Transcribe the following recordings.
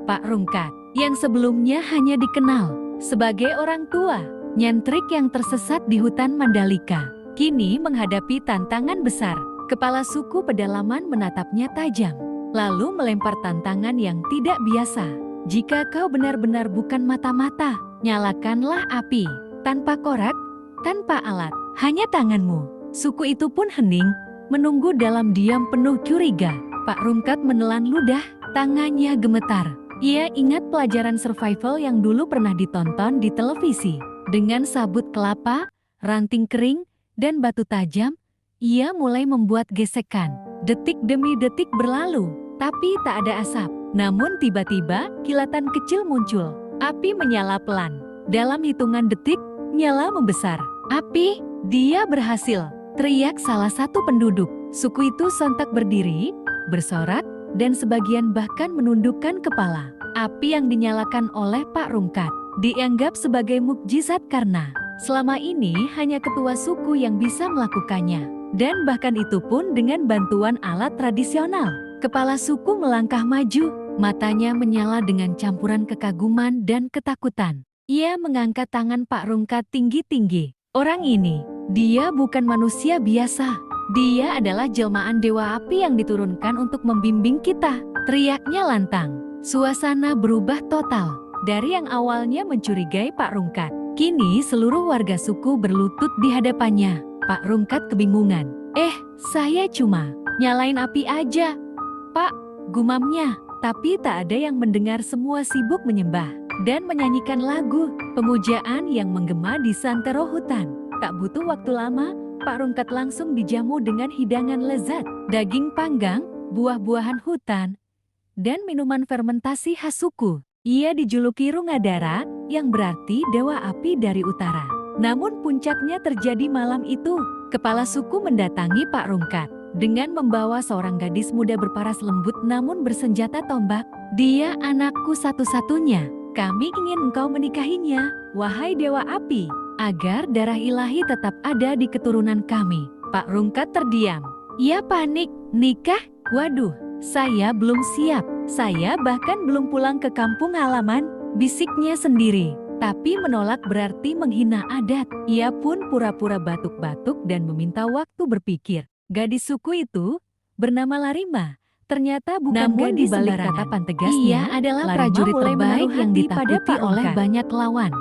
Pak Rungkat, yang sebelumnya hanya dikenal sebagai orang tua nyentrik yang tersesat di hutan Mandalika, kini menghadapi tantangan besar. Kepala suku pedalaman menatapnya tajam, lalu melempar tantangan yang tidak biasa. Jika kau benar-benar bukan mata-mata, nyalakanlah api, tanpa korak, tanpa alat, hanya tanganmu. Suku itu pun hening, menunggu dalam diam penuh curiga. Pak Rungkat menelan ludah, tangannya gemetar. Ia ingat pelajaran survival yang dulu pernah ditonton di televisi. Dengan sabut kelapa, ranting kering, dan batu tajam, ia mulai membuat gesekan. Detik demi detik berlalu, tapi tak ada asap. Namun tiba-tiba, kilatan kecil muncul. Api menyala pelan. Dalam hitungan detik, nyala membesar. Api, dia berhasil, teriak salah satu penduduk. Suku itu sontak berdiri, bersorak, dan sebagian bahkan menundukkan kepala. Api yang dinyalakan oleh Pak Rungkat dianggap sebagai mukjizat karena selama ini hanya ketua suku yang bisa melakukannya. Dan bahkan itu pun dengan bantuan alat tradisional. Kepala suku melangkah maju, matanya menyala dengan campuran kekaguman dan ketakutan. Ia mengangkat tangan Pak Rungkat tinggi-tinggi. Orang ini, dia bukan manusia biasa. Dia adalah jelmaan dewa api yang diturunkan untuk membimbing kita, teriaknya lantang. Suasana berubah total. Dari yang awalnya mencurigai Pak Rungkat, kini seluruh warga suku berlutut di hadapannya. Pak Rungkat kebingungan. Saya cuma nyalain api aja, Pak, gumamnya. Tapi tak ada yang mendengar, semua sibuk menyembah dan menyanyikan lagu pemujaan yang menggema di santero hutan. Tak butuh waktu lama, Pak Rungkat langsung dijamu dengan hidangan lezat, daging panggang, buah-buahan hutan, dan minuman fermentasi khas suku. Ia dijuluki Rungadara, yang berarti dewa api dari utara. Namun puncaknya terjadi malam itu. Kepala suku mendatangi Pak Rungkat dengan membawa seorang gadis muda berparas lembut namun bersenjata tombak. Dia anakku satu-satunya. Kami ingin engkau menikahinya, wahai dewa api, agar darah ilahi tetap ada di keturunan kami. Pak Rungkat terdiam. Ia panik. Nikah? Waduh, saya belum siap. Saya bahkan belum pulang ke kampung halaman, bisiknya sendiri. Tapi menolak berarti menghina adat. Ia pun pura-pura batuk-batuk dan meminta waktu berpikir. Gadis suku itu bernama Larima. Ternyata bukan gadis sembarangan. Tatapan tegasnya, ia adalah prajurit terbaik yang ditakuti oleh banyak lawan.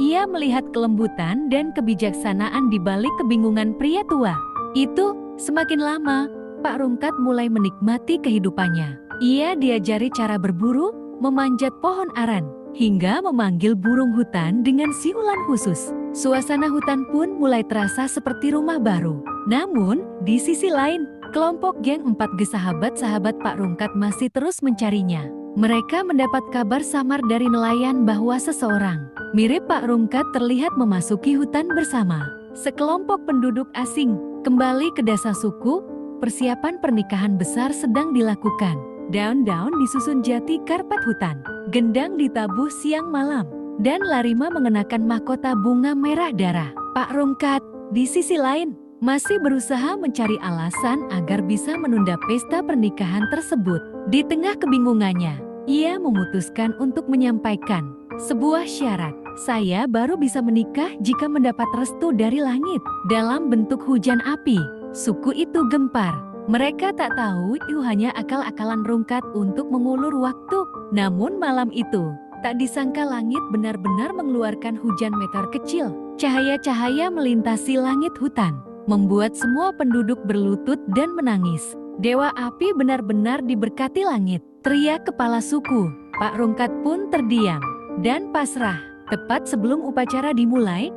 Ia melihat kelembutan dan kebijaksanaan di balik kebingungan pria tua. Itu, semakin lama, Pak Rungkat mulai menikmati kehidupannya. Ia diajari cara berburu, memanjat pohon aran, hingga memanggil burung hutan dengan siulan khusus. Suasana hutan pun mulai terasa seperti rumah baru. Namun, di sisi lain, kelompok geng 4G sahabat-sahabat Pak Rungkat masih terus mencarinya. Mereka mendapat kabar samar dari nelayan bahwa seseorang mirip Pak Rungkat terlihat memasuki hutan bersama sekelompok penduduk asing. Kembali ke desa suku, persiapan pernikahan besar sedang dilakukan. Daun-daun disusun jati karpet hutan, gendang ditabuh siang malam, dan Larima mengenakan mahkota bunga merah darah. Pak Rungkat, di sisi lain, masih berusaha mencari alasan agar bisa menunda pesta pernikahan tersebut. Di tengah kebingungannya, ia memutuskan untuk menyampaikan sebuah syarat. Saya baru bisa menikah jika mendapat restu dari langit dalam bentuk hujan api. Suku itu gempar. Mereka tak tahu itu hanya akal-akalan Rungkat untuk mengulur waktu. Namun malam itu, tak disangka langit benar-benar mengeluarkan hujan meteor kecil. Cahaya-cahaya melintasi langit hutan, membuat semua penduduk berlutut dan menangis. Dewa api benar-benar diberkati langit, teriak kepala suku. Pak Rungkat pun terdiam dan pasrah. Tepat sebelum upacara dimulai,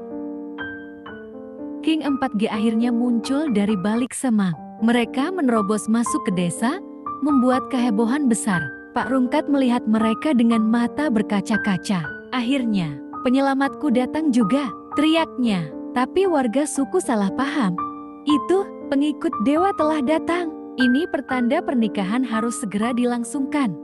King 4G akhirnya muncul dari balik semak. Mereka menerobos masuk ke desa, membuat kehebohan besar. Pak Rungkat melihat mereka dengan mata berkaca-kaca. Akhirnya, penyelamatku datang juga, teriaknya. Tapi warga suku salah paham. Itu, pengikut dewa telah datang. Ini pertanda pernikahan harus segera dilangsungkan.